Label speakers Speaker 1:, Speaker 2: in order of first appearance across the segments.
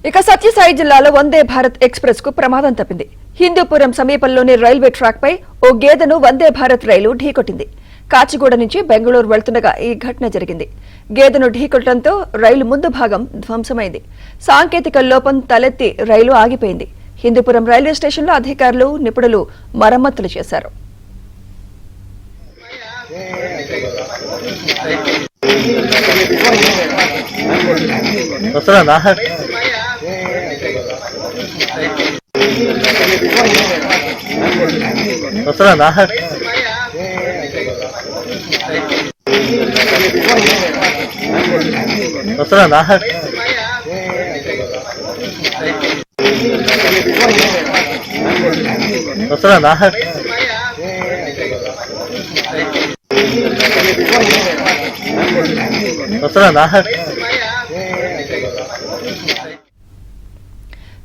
Speaker 1: ఇక సత్యసాయి జిల్లాలో వందే భారత్ ఎక్స్ప్రెస్ కు ప్రమాదం తప్పింది. హిందూపురం సమీపంలోని రైల్వే ట్రాక్ పై ఓ గేదెను వందే భారత్ రైలు ఢీకొట్టింది. కాచిగూడ నుంచి బెంగళూరు వెళ్తుండగా ఈ ఘటన జరిగింది. గేదెను ఢీకొట్టడంతో రైలు ముందు భాగం ధ్వంసమైంది. సాంకేతిక లోపం తలెత్తి రైలు ఆగిపోయింది. హిందూపురం రైల్వే స్టేషన్లో అధికారులు, నిపుణులు మరమ్మతులు చేశారు.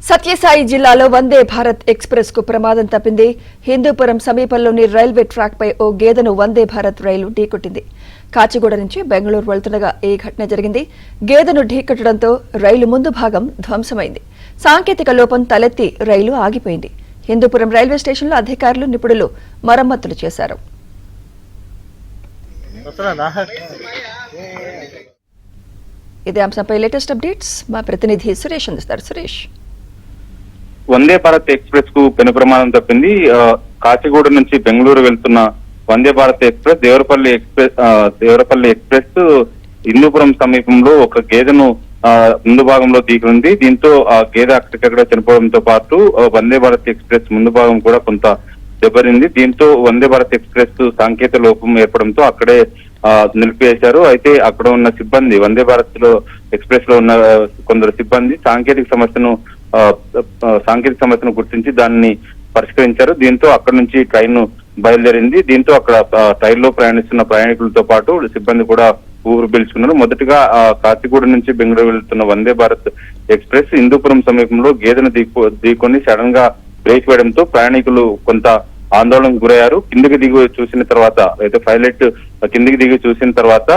Speaker 1: సత్యసాయి జిల్లాలో వందే భారత్ ఎక్స్ప్రెస్ కు ప్రమాదం తప్పింది. హిందూపురం సమీపంలోని రైల్వే ట్రాక్ పై ఓ గేదెను వందే భారత్ రైలు ఢీకొట్టింది. కాచిగూడ నుంచి బెంగళూరు వెళ్తుండగా ఈ ఘటన జరిగింది. గేదెను ఢీకొట్టడంతో రైలు ముందు భాగం ధ్వంసమైంది. సాంకేతిక లోపం తలెత్తి రైలు ఆగిపోయింది. హిందూపురం రైల్వే స్టేషన్లో అధికారులు, నిపుణులు మరమ్మతులు చేశారు. ఇదే అంశంపై లేటెస్ట్ అప్డేట్స్ మా ప్రతినిధి సురేష్ అందిస్తారు. సురేష్,
Speaker 2: వందే భారత్ ఎక్స్ప్రెస్ కు పెను ప్రమాదం తప్పింది. కాచిగూడ నుంచి బెంగళూరు వెళ్తున్న వందే భారత్ ఎక్స్ప్రెస్ దేవరపల్లి ఎక్స్ప్రెస్ హిందూపురం సమీపంలో ఒక గేదెను ముందు భాగంలో దిగుంది. దీంతో ఆ గేదె అక్కడికక్కడ చనిపోవడంతో పాటు వందే భారత్ ఎక్స్ప్రెస్ ముందు భాగం కూడా కొంత దెబ్బతింది. దీంతో వందే భారత్ ఎక్స్ప్రెస్ సాంకేతిక లోపం ఏర్పడంతో అక్కడే నిలిపివేశారు. అయితే అక్కడ ఉన్న సిబ్బంది, వందే భారత్ లో ఎక్స్ప్రెస్ లో ఉన్న కొందరు సిబ్బంది సాంకేతిక సమస్యను గుర్తించి దాన్ని పరిష్కరించారు. దీంతో అక్కడ నుంచి ట్రైన్ బయలుదేరింది. దీంతో అక్కడ ట్రైన్లో ప్రయాణిస్తున్న ప్రయాణికులతో పాటు సిబ్బంది కూడా ఊరు పీల్చుకున్నారు. మొదటగా కాచిగూడ నుంచి బెంగళూరు వెళ్తున్న వందే భారత్ ఎక్స్ప్రెస్ హిందూపురం సమీపంలో గేదెను ఢీకొని సడన్ గా బ్రేక్ వేయడంతో ప్రయాణికులు కొంత ఆందోళనకు గురయ్యారు. కిందికి దిగి చూసిన తర్వాత, అయితే పైలట్ కిందికి దిగి చూసిన తర్వాత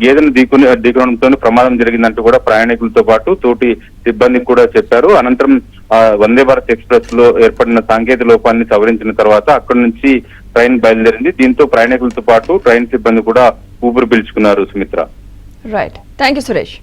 Speaker 2: గేదెను ఢీకొనడంతో ప్రమాదం జరిగిందంటూ కూడా ప్రయాణికులతో పాటు తోటి సిబ్బందికి కూడా చెప్పారు. అనంతరం వందే భారత్ ఎక్స్ప్రెస్ లో ఏర్పడిన సాంకేతిక లోపాన్ని సవరించిన తర్వాత అక్కడి నుంచి ట్రైన్ బయలుదేరింది. దీంతో ప్రయాణికులతో పాటు ట్రైన్ సిబ్బంది కూడా ఊపిరి పీల్చుకున్నారు. Sumitra,
Speaker 1: right, thank you Suresh.